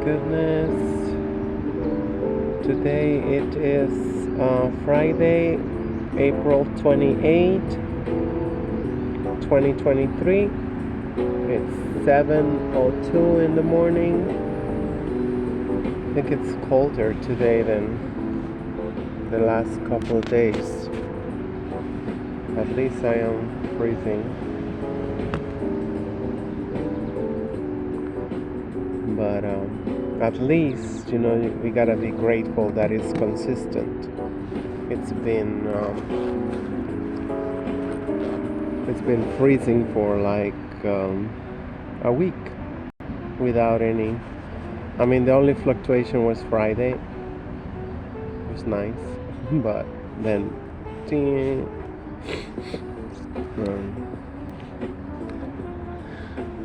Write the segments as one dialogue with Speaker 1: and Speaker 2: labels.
Speaker 1: goodness. Today it is Friday, April 28th, 2023. It's 7:02 in the morning. I think it's colder today than the last couple of days. At least I am freezing. But at least, we gotta be grateful that it's consistent. It's been freezing for like a week without any. I mean, the only fluctuation was Friday. It was nice, but then,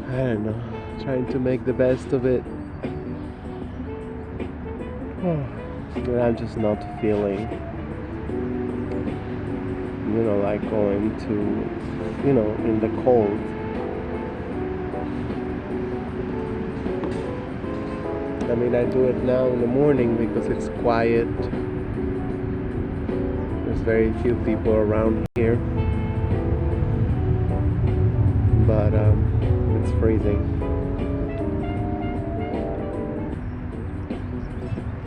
Speaker 1: I don't know. Trying to make the best of it. But I'm just not feeling, like going to, in the cold. I mean, I do it now in the morning because it's quiet. There's very few people around here. But it's freezing.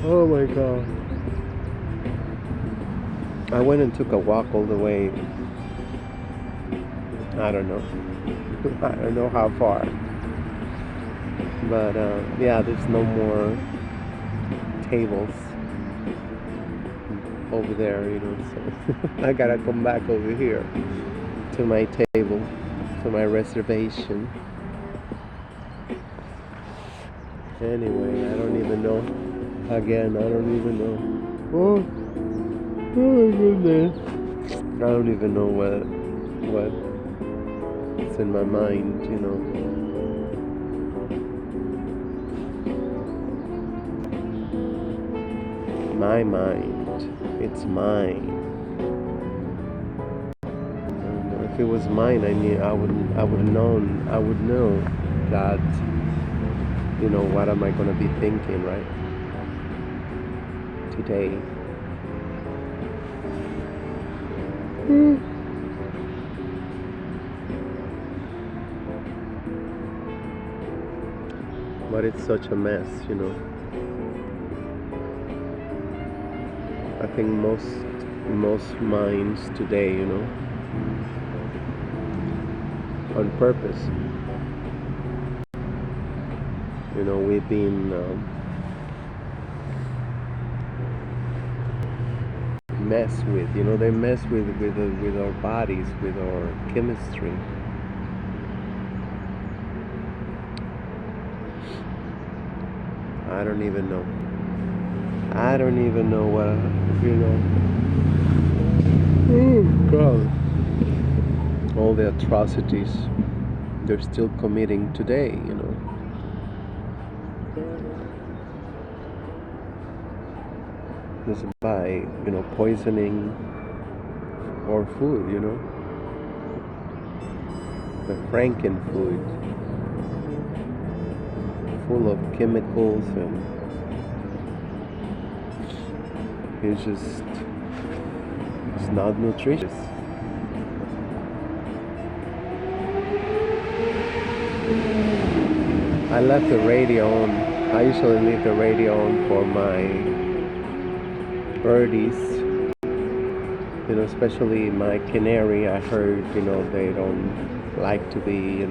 Speaker 1: Oh my god. I went and took a walk all the way. I don't know. I don't know how far. But yeah, there's no more tables over there, so I gotta come back over here to my table, to my reservation. Anyway, I don't even know. Again, I don't even know. Oh my goodness. I don't even know what's in my mind, My mind. It's mine. If it was mine, I would know that, what am I gonna be thinking, right? Today. But it's such a mess, I think most minds today, on purpose. We've been mess with, they mess with our bodies, with our chemistry. I don't even know what, Oh God. All the atrocities they're still committing today, Just by, poisoning our food, the Franken food, full of chemicals, and it's not nutritious. I left the radio on. I usually leave the radio on for my birdies, especially my canary. I heard, they don't like to be,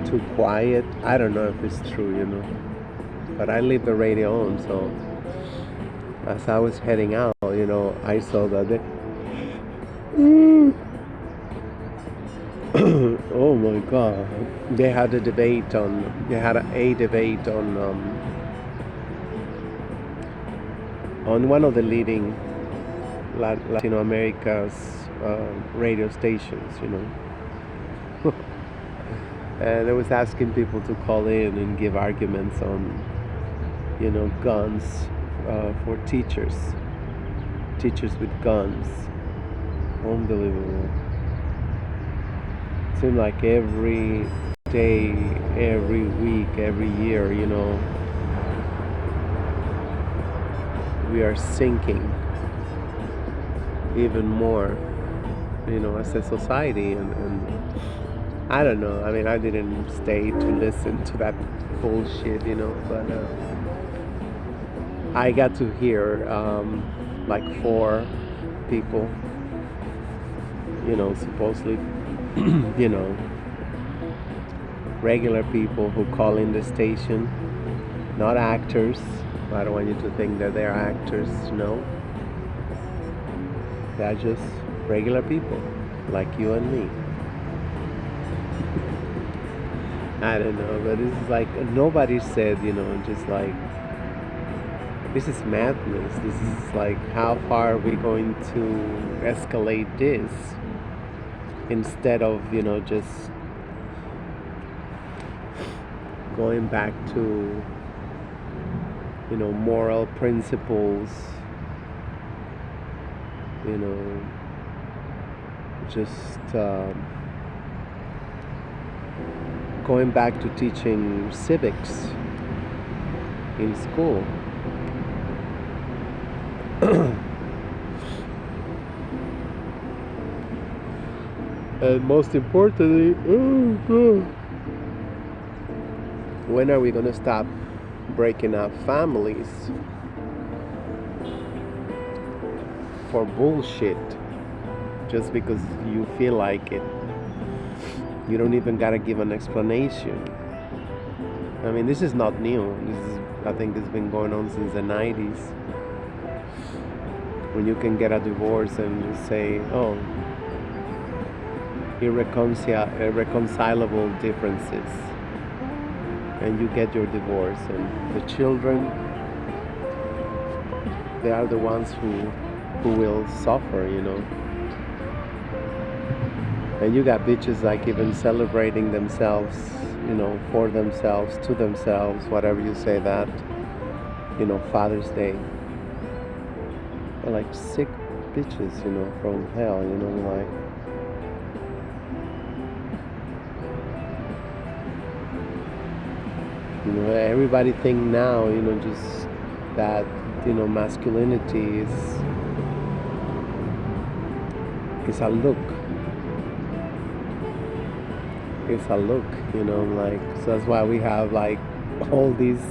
Speaker 1: too quiet. I don't know if it's true, but I leave the radio on. So as I was heading out, I saw that they oh my god, they had a debate on one of the leading Latin America's radio stations, and I was asking people to call in and give arguments on, guns for teachers with guns. Unbelievable. Seemed like every day, every week, every year, we are sinking even more, as a society. And I don't know. I mean, I didn't stay to listen to that bullshit, but I got to hear like four people, supposedly, you know, regular people who call in the station, not actors. I don't want you to think that they're actors. No, they're just regular people like you and me. I don't know, but this is like nobody said, just like this is madness. This is like how far are we going to escalate this instead of, just going back to, moral principles, just going back to teaching civics in school. And most importantly, oh God, when are we gonna stop breaking up families for bullshit just because you feel like it? You don't even gotta give an explanation. I mean, this is not new. I think this has been going on since the 90s. When you can get a divorce and you say, oh, irreconcilable differences, and you get your divorce, and the children, they are the ones who will suffer, and you got bitches like even celebrating themselves, for themselves, to themselves, whatever you say that, Father's Day. They're like sick bitches, from hell, like. Everybody think now, just that, masculinity is a look. It's a look, like, so that's why we have like all these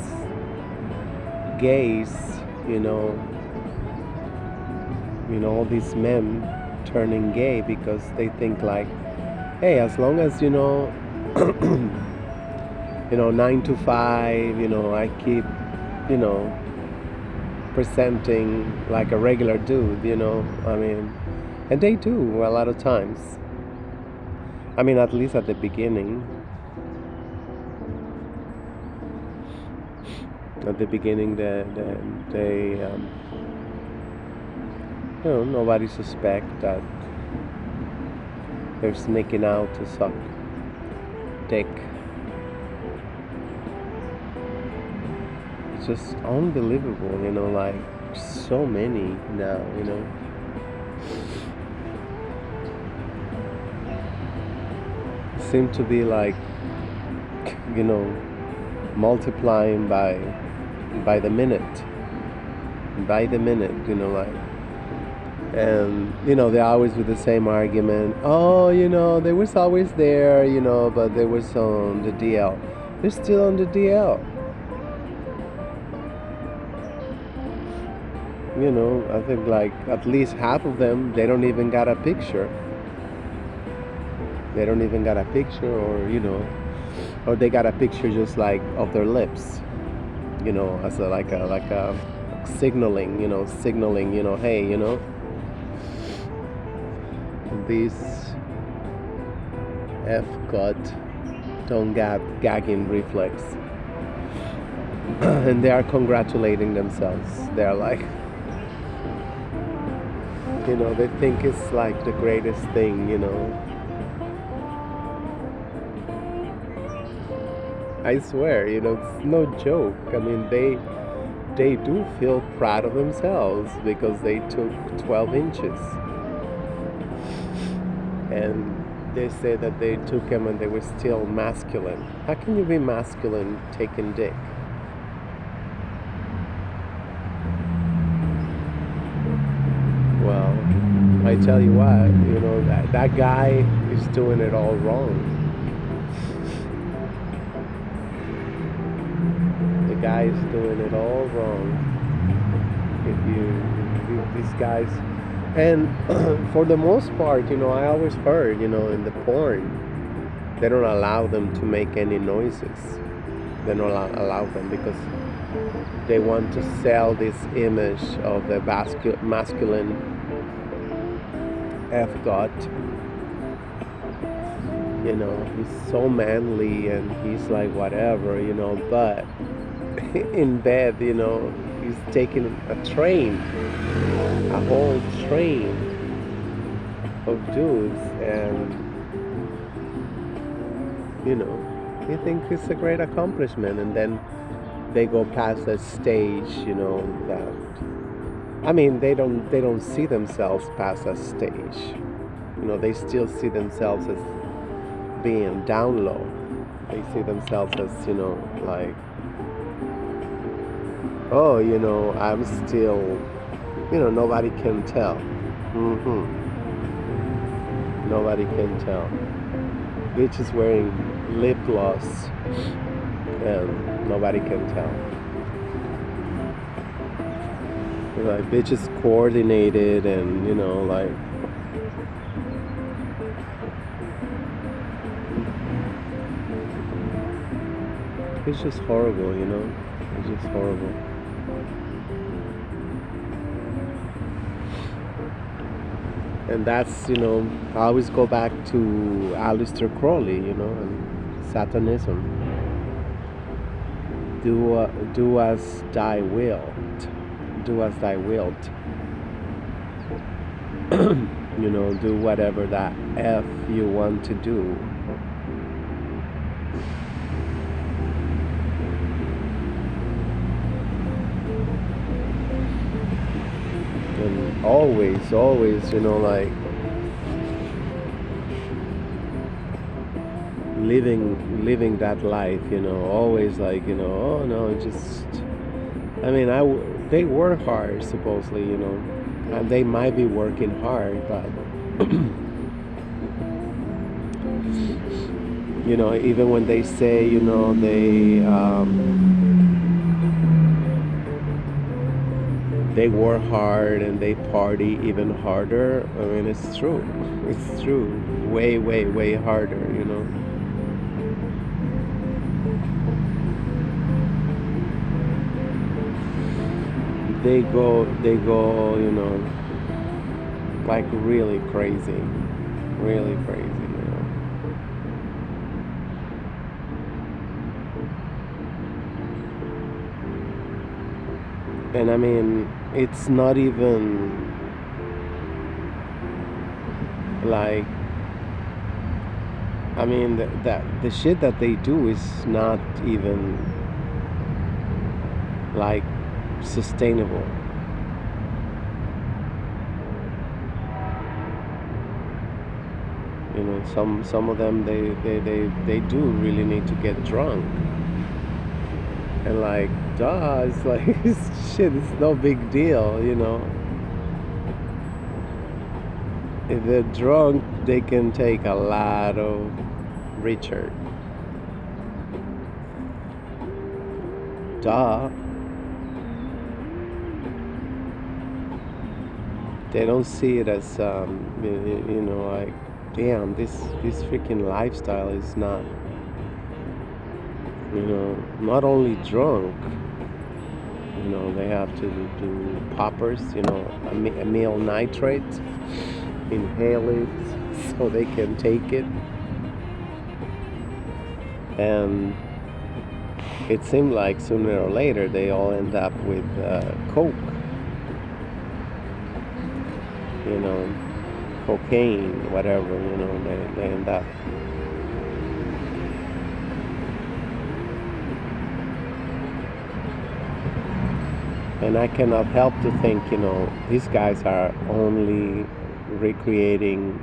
Speaker 1: gays, all these men turning gay because they think like, hey, as long as 9 to 5, I keep, presenting like a regular dude, I mean, and they do a lot of times. I mean, at least at the beginning. At the beginning, they nobody suspect that they're sneaking out to suck dick. It's just unbelievable, like so many now, seem to be like, multiplying by the minute, like, and they're always with the same argument. Oh, they was always there, but they was on the DL. They're still on the DL. I think like at least half of them, they don't even got a picture. They don't even got a picture, or they got a picture just like of their lips, as like a signaling, hey, this F-cut tongue gagging reflex. And they are congratulating themselves. They're like, they think it's like the greatest thing, I swear, it's no joke. I mean, they do feel proud of themselves because they took 12 inches. And they say that they took him and they were still masculine. How can you be masculine taking dick? Well, I tell you what, that guy is doing it all wrong. The guy is doing it all wrong. These guys, and for the most part, I always heard, in the porn, they don't allow them to make any noises. They don't allow them because they want to sell this image of the masculine F-God. He's so manly and he's like whatever, but in bed, he's taking a whole train of dudes, and he thinks it's a great accomplishment, and then they go past that stage, that they don't see themselves past that stage. They still see themselves as being down low. They see themselves as, like, oh, I'm still, nobody can tell. Nobody can tell. Bitch is wearing lip gloss and nobody can tell. Like, bitch is coordinated and, like, it's just horrible, It's just horrible. And that's, I always go back to Aleister Crowley, and Satanism. Do as thy wilt. Do as thy wilt. Do whatever that F you want to do. And always, like, living that life, always like, oh no, just, they work hard supposedly, and they might be working hard, but even when they say, they work hard and they party even harder. It's true. It's true. Way, way, way harder, They go, like really crazy. Really crazy, And it's not even like, the shit that they do is not even like sustainable. Some of them, they do really need to get drunk. And like, duh, it's like, shit, it's no big deal, If they're drunk, they can take a lot of Richard. Duh. They don't see it as, like, damn, this freaking lifestyle is not, not only drunk, they have to do poppers, amyl nitrate, inhale it so they can take it. And it seemed like sooner or later they all end up with coke, cocaine, whatever, they end up. And I cannot help to think, these guys are only recreating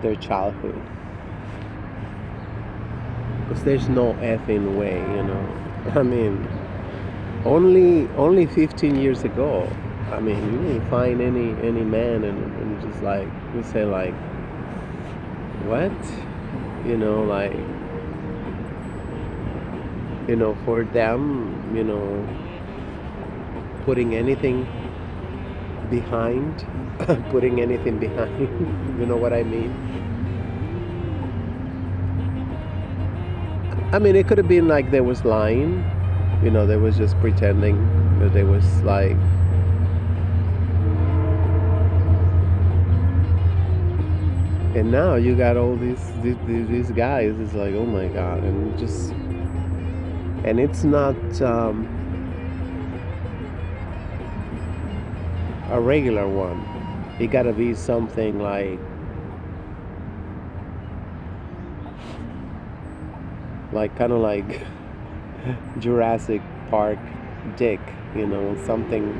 Speaker 1: their childhood. Because there's no effing way, you know. I mean, only 15 years ago. I mean, you wouldn't find any man and just like you say like, what? You know, like, you know, for them, you know, putting anything behind, putting anything behind. You know what I mean? I mean, it could have been like they was lying. You know, they was just pretending that they was like. And now you got all these guys. It's like, oh my god, and just, and it's not a regular one. It gotta be something like kind of like Jurassic Park dick, you know, something.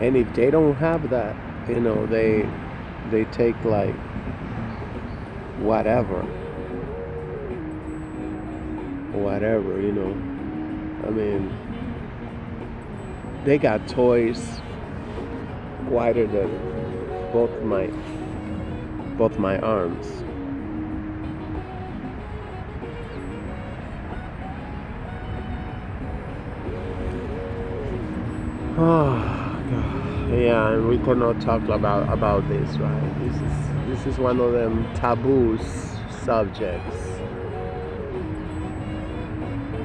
Speaker 1: And if they don't have that, you know, they take like whatever, you know. I mean, they got toys wider than both my arms. Oh God. Yeah, and we cannot talk about this, right? This is one of them taboo subjects.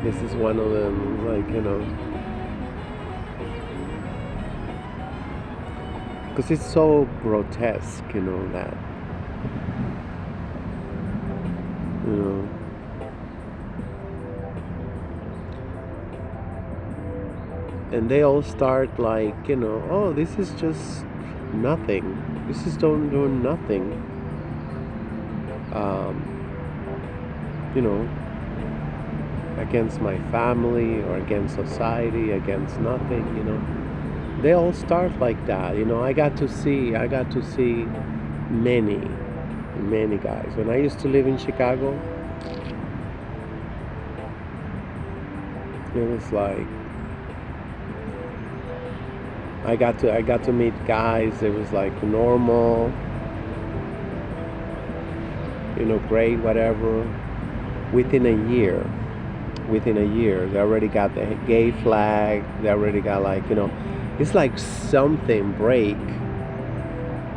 Speaker 1: This is one of them, like, you know, because it's so grotesque, you know, that, you know. And they all start like, you know, oh, this is just nothing. This is doing nothing. You know, against my family or against society, against nothing, you know. They all start like that, you know. I got to see many guys. When I used to live in Chicago, it was like I got to meet guys. It was like normal, you know, great, whatever. Within a year, they already got the gay flag. They already got, like, you know, it's like something break.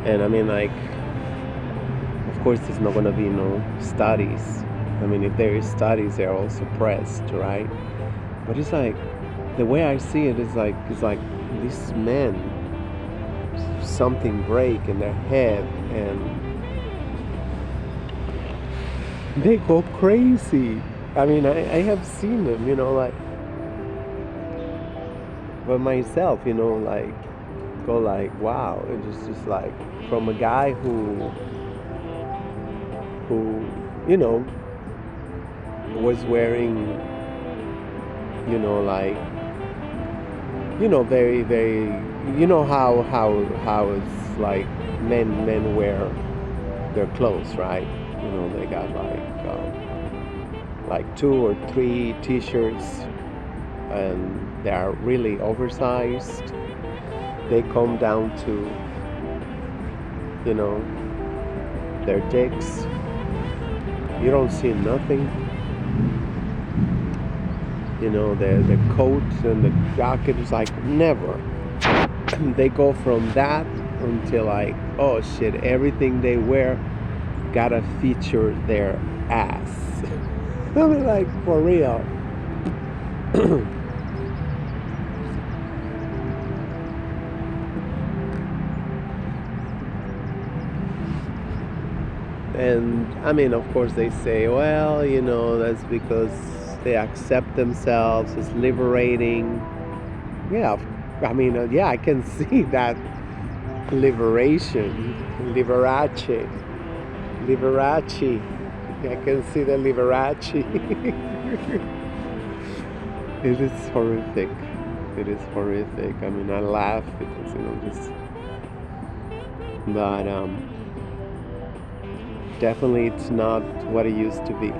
Speaker 1: And I mean, like, of course, there's not gonna be no studies. I mean, if there is studies, they're all suppressed, right? But it's like, the way I see it is like, these men, something break in their head and they go crazy. I mean, I have seen them, you know, like, but myself, you know, like, go like, wow. It's just like, from a guy who, you know, was wearing, you know, like, you know, very, very, you know how it's like men wear their clothes, right? You know, they got like 2 or 3 t-shirts, and they are really oversized. They come down to, you know, their dicks. You don't see nothing. You know, the coat and the jacket is like never. They go from that until like, oh shit, everything they wear gotta feature their ass. I mean, like, for real. And I mean, of course, they say, well, you know, that's because they accept themselves. It's liberating. Yeah, I mean, yeah, I can see that liberation, Liberace. I can see the Liberace. It is horrific. It is horrific. I mean, I laugh because, you know, just, but Definitely, it's not what it used to be.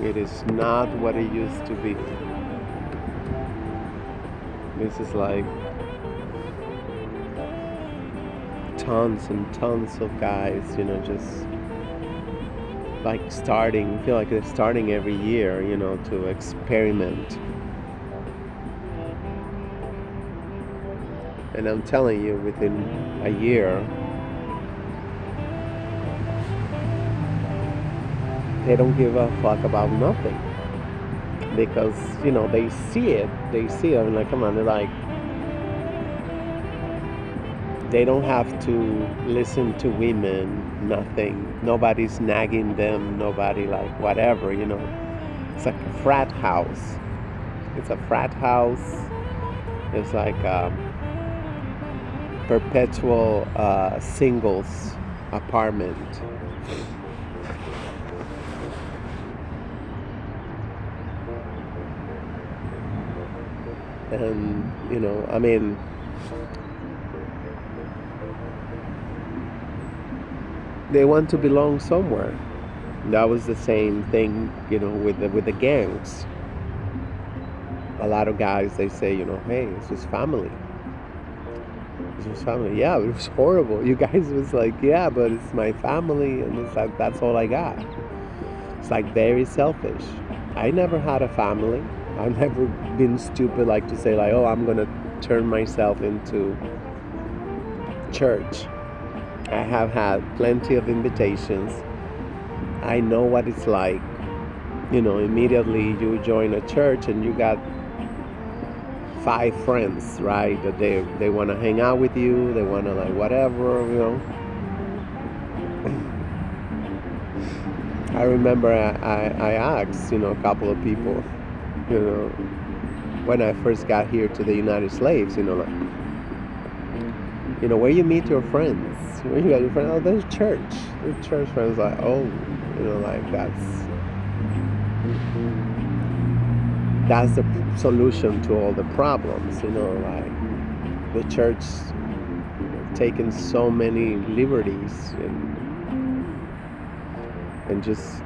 Speaker 1: It is not what it used to be. This is like tons and tons of guys, just like starting, feel like they're starting every year, to experiment. And I'm telling you, within a year, they don't give a fuck about nothing. Because, they see it. I mean, like, come on, they're like, they don't have to listen to women, nothing. Nobody's nagging them, nobody, like, whatever, It's like a frat house. It's a frat house. It's like perpetual singles apartment. And I mean, they want to belong somewhere. That was the same thing, with the gangs. A lot of guys, they say, hey, it's just family. It was family. Yeah, it was horrible. You guys was like, yeah, but it's my family, and it's like, that's all I got. It's like very selfish. I never had a family. I've never been stupid like to say like, oh, I'm gonna turn myself into church. I have had plenty of invitations. I know what it's like. Immediately you join a church and you got 5 friends, right? That they want to hang out with you. They want to like whatever. I remember I asked, a couple of people, when I first got here to the United States, like, where you meet your friends? Where you got your friends? Oh, there's church. There's church friends. Like, oh, like that's the solution to all the problems. Like the church taking so many liberties and just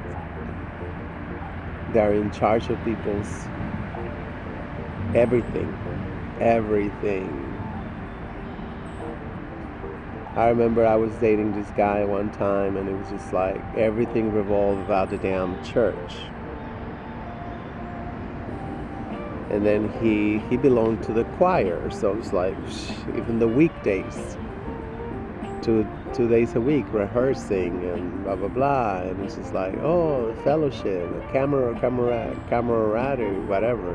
Speaker 1: they're in charge of people's everything. I remember I was dating this guy one time, and it was just like everything revolved about the damn church. And then he belonged to the choir, so it's like even the weekdays, two days a week rehearsing and blah blah blah, and it's just like, oh, fellowship, camaraderie, whatever.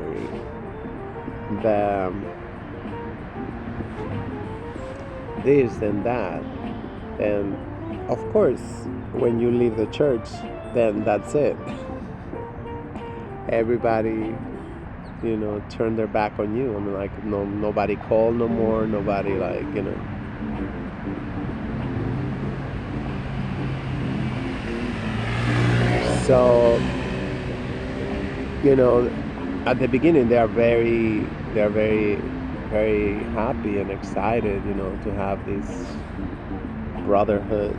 Speaker 1: This and that, and of course when you leave the church, then that's it. Everybody turn their back on you. I mean, like, nobody call no more, nobody, like, so at the beginning they are very very happy and excited, to have this brotherhood.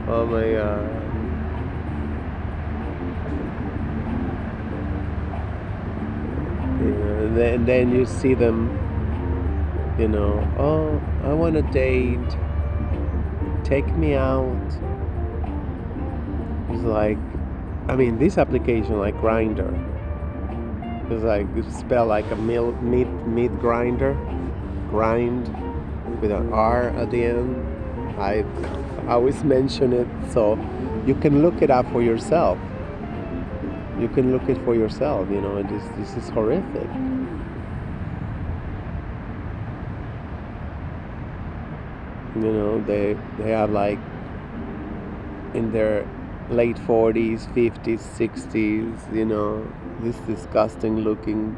Speaker 1: Oh my god. And then you see them, oh, I want to date, take me out. It's like, I mean, this application like Grindr, it's like, it's spelled like a meat grinder, grind with an R at the end. I always mention it, so you can look it up for yourself. You can look it for yourself, this is horrific. They have, like, in their late 40s, 50s, 60s, these disgusting looking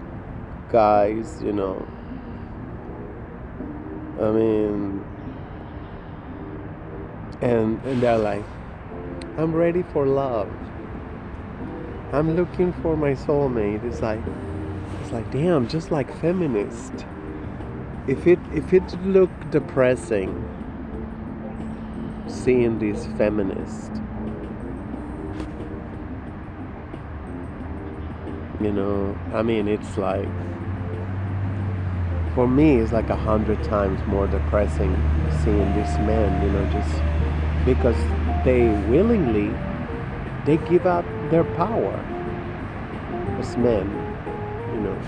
Speaker 1: guys, I mean, and they're like, I'm ready for love. I'm looking for my soulmate. It's like, damn, just like feminist. if it looked depressing seeing these feminists, I mean, it's like, for me, it's like 100 times more depressing seeing these men, just because they willingly they give up their power as men, you know.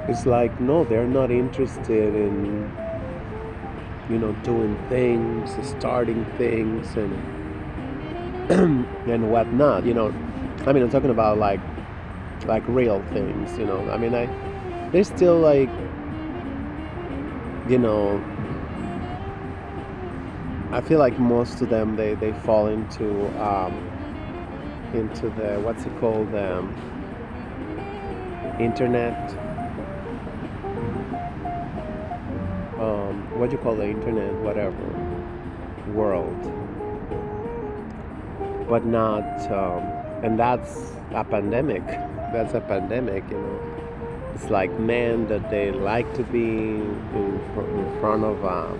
Speaker 1: It's like, no, they're not interested in, doing things, starting things, and whatnot. I mean, I'm talking about like real things. I mean, they're still like, you know, I feel like most of them they fall into the, what's it called, internet. What do you call the internet? Whatever world, but not. And that's a pandemic. That's a pandemic. It's like men that they like to be in front of a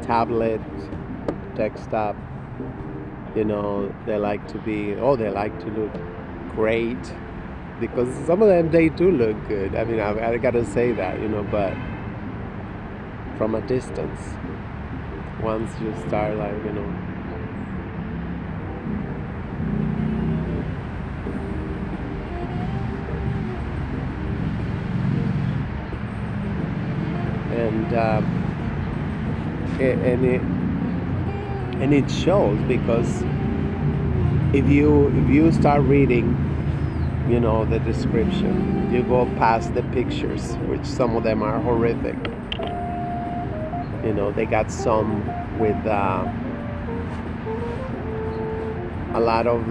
Speaker 1: tablet, desktop. They like to be. Oh, they like to look great, because some of them they do look good. I mean, I gotta say that. But from a distance, once you start and it shows, because if you start reading the description, you go past the pictures, which some of them are horrific. They got some with a lot of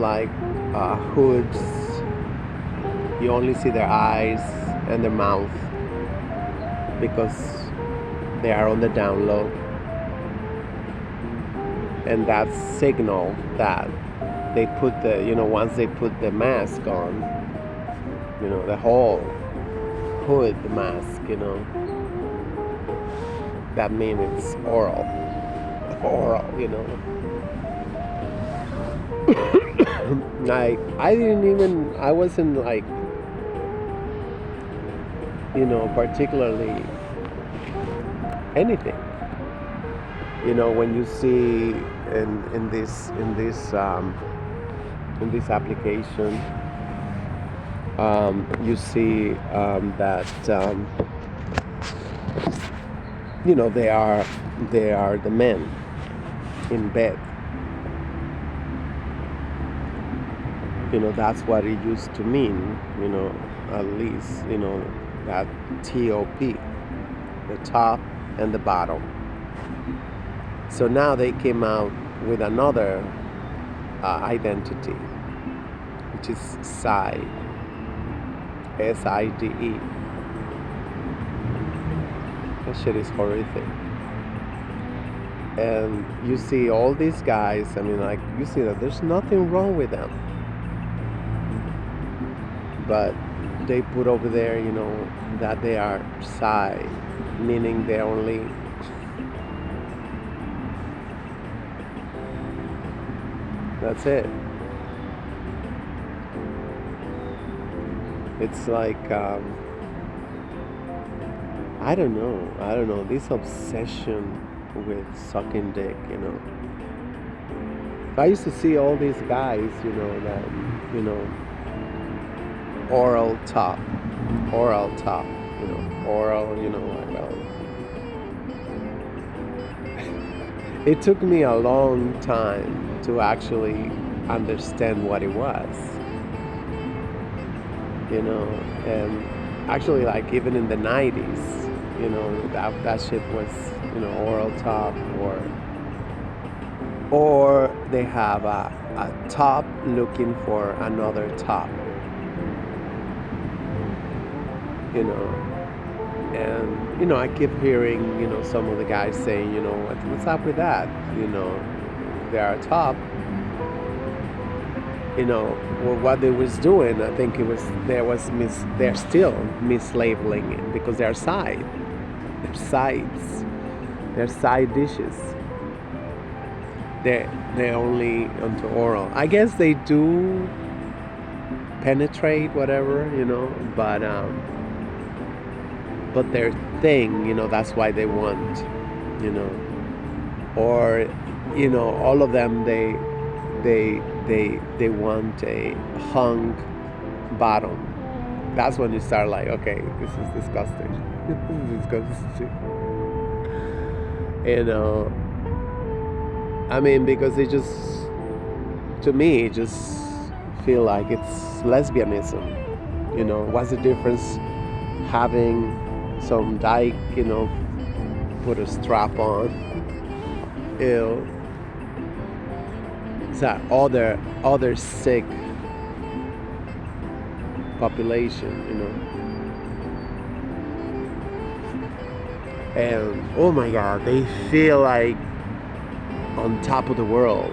Speaker 1: hoods. You only see their eyes and their mouth, because they are on the down low, and that signal that they put once they put the mask on, the whole hood mask, that means it's oral, like I wasn't particularly anything, when you see in this application, you see that they are the men in bed. That's what it used to mean, at least, that TOP, the top and the bottom. So now they came out with another identity, which is SIDE, SIDE. That shit is horrific. And you see all these guys, I mean, you see that there's nothing wrong with them. But they put over there, that they are SIDE, meaning they're only that's it. It's like I don't know, this obsession with sucking dick. I used to see all these guys, that oral top, oral, it took me a long time to actually understand what it was, and actually, even in the 90s, that shit was, oral top, or they have a top looking for another top, and I keep hearing some of the guys saying, what's up with that, they are top, you know, what they was doing. I think it was they're still mislabeling it because they're sides, they're side dishes. They're only onto oral. I guess they do penetrate whatever, but their thing, that's why they want, you know, or all of them they want a hung bottom. That's when you start like, okay, this is disgusting. This is disgusting. I mean, because it just, to me, it just feel like it's lesbianism. What's the difference having some dyke, put a strap on? Ew. It's that other sick population, and oh my god, they feel like on top of the world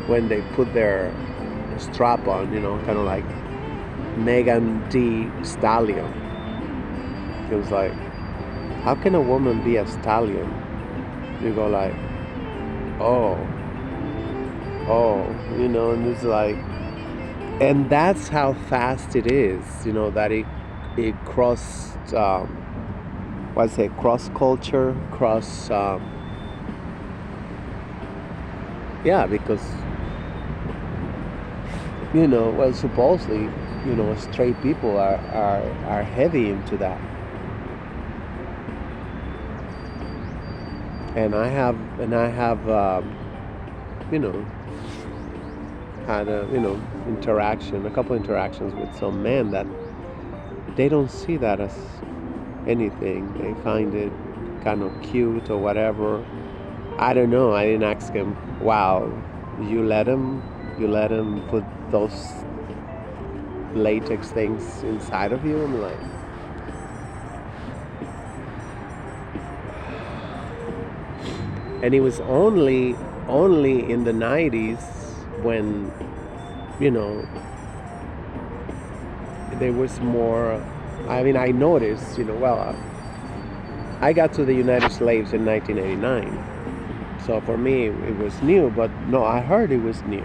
Speaker 1: when they put their strap on, kind of like Megan Thee Stallion. It was like, how can a woman be a stallion? You go like, oh, and it's like, and that's how fast it is, that it crossed, what's it, cross culture, yeah, because, well, supposedly, straight people are heavy into that. And I have had a couple interactions with some men that they don't see that as anything. They find it kind of cute or whatever. I don't know. I didn't ask him, wow, you let him put those latex things inside of you? I'm like, and it was only in the 90s when, there was more. I mean, I noticed, I got to the United States in 1989. So for me, it was new, but no, I heard it was new.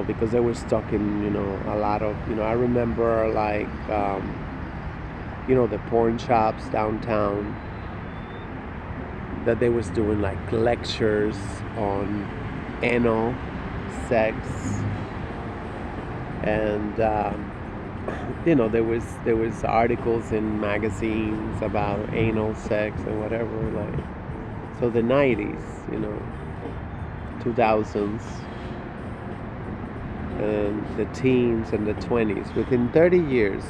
Speaker 1: Because they were stuck in, a lot of, I remember like, the porn shops downtown, that they was doing like lectures on anal sex, and there was articles in magazines about anal sex and whatever, like, so the 90s, 2000s, and the teens and the 20s, within 30 years,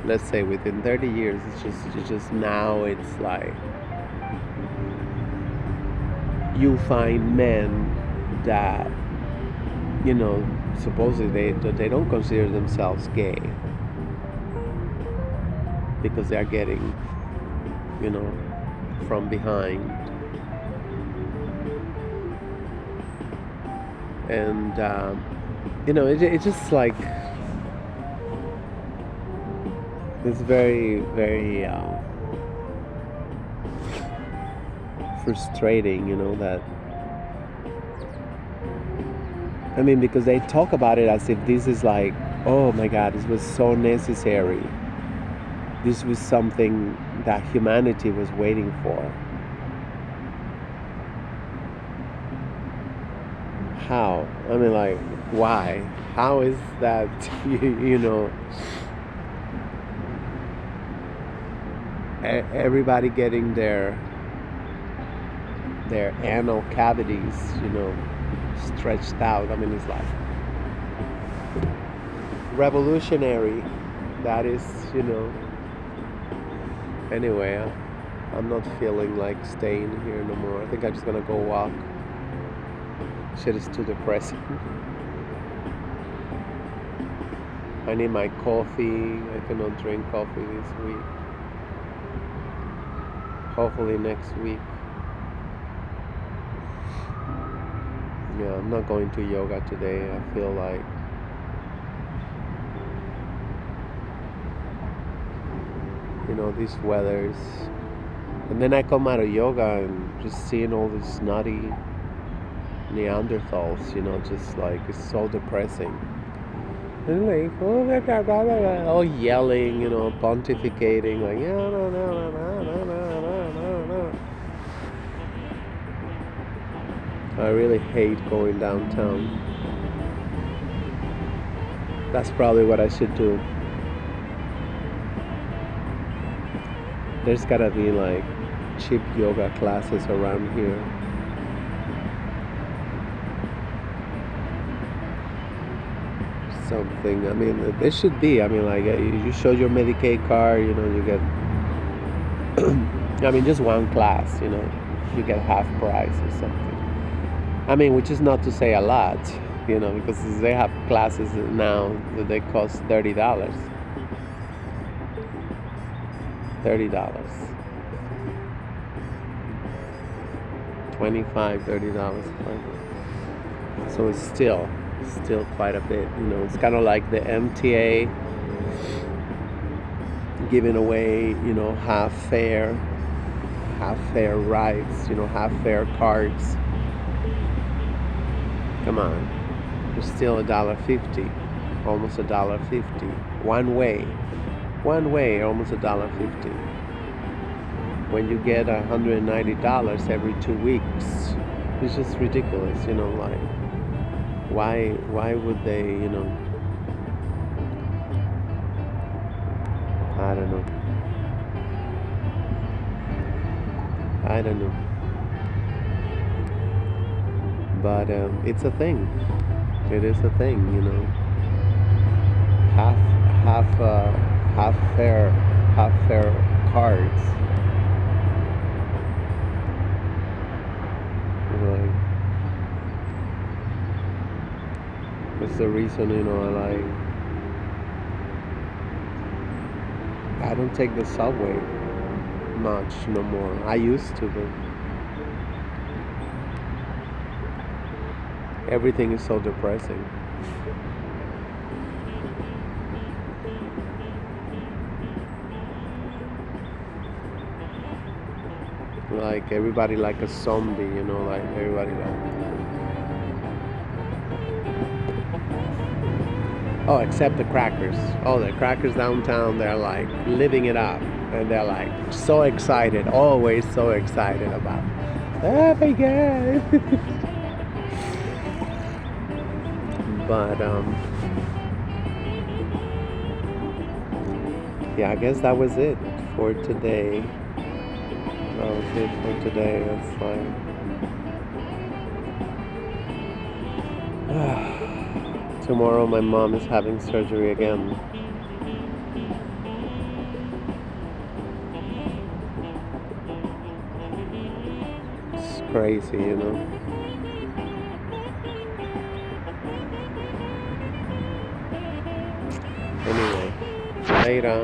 Speaker 1: let's say within 30 years, it's just now it's like you find men that, supposedly they don't consider themselves gay because they're getting, from behind. And, it's just like, it's very, very frustrating, that, I mean, because they talk about it as if this is like, oh my god, this was so necessary. This was something that humanity was waiting for. How? I mean, like, why? How is that, everybody getting their anal cavities, stretched out? I mean, it's like revolutionary. That is, Anyway, I'm not feeling like staying here no more. I think I'm just gonna go walk. Shit is too depressing. I need my coffee. I cannot drink coffee this week. Hopefully next week. Yeah, I'm not going to yoga today. I feel like, these weathers. And then I come out of yoga and just seeing all these snotty Neanderthals, just like it's so depressing. And like, oh, blah, blah, blah, blah, blah, all yelling, pontificating, like, yeah, no, no, no, no, no, no, no, no. I really hate going downtown. That's probably what I should do. There's gotta be like cheap yoga classes around here. Something. I mean, there should be. I mean, like you show your Medicaid card, you get. I mean, just one class, you get half price or something. I mean, which is not to say a lot, because they have classes now that they cost $30. $30. 25, $30. So it's still quite a bit. It's kind of like the MTA giving away, half fare rides, half fare cards. Come on, it's still $1.50, almost $1.50 one way, almost $1.50. When you get $190 every 2 weeks, it's just ridiculous, like. Why would they, I don't know. But it's a thing. It is a thing, Half half fare cards. Like, that's the reason, I don't take the subway much no more. I used to, but everything is so depressing. Like everybody like a zombie, like everybody like. Oh, except the crackers. Oh, the crackers downtown, they're like living it up. And they're like so excited, always so excited about, oh my God. But, yeah, I guess that was it for today. That was it for today. It's like, tomorrow my mom is having surgery again. It's crazy, Anyway, later.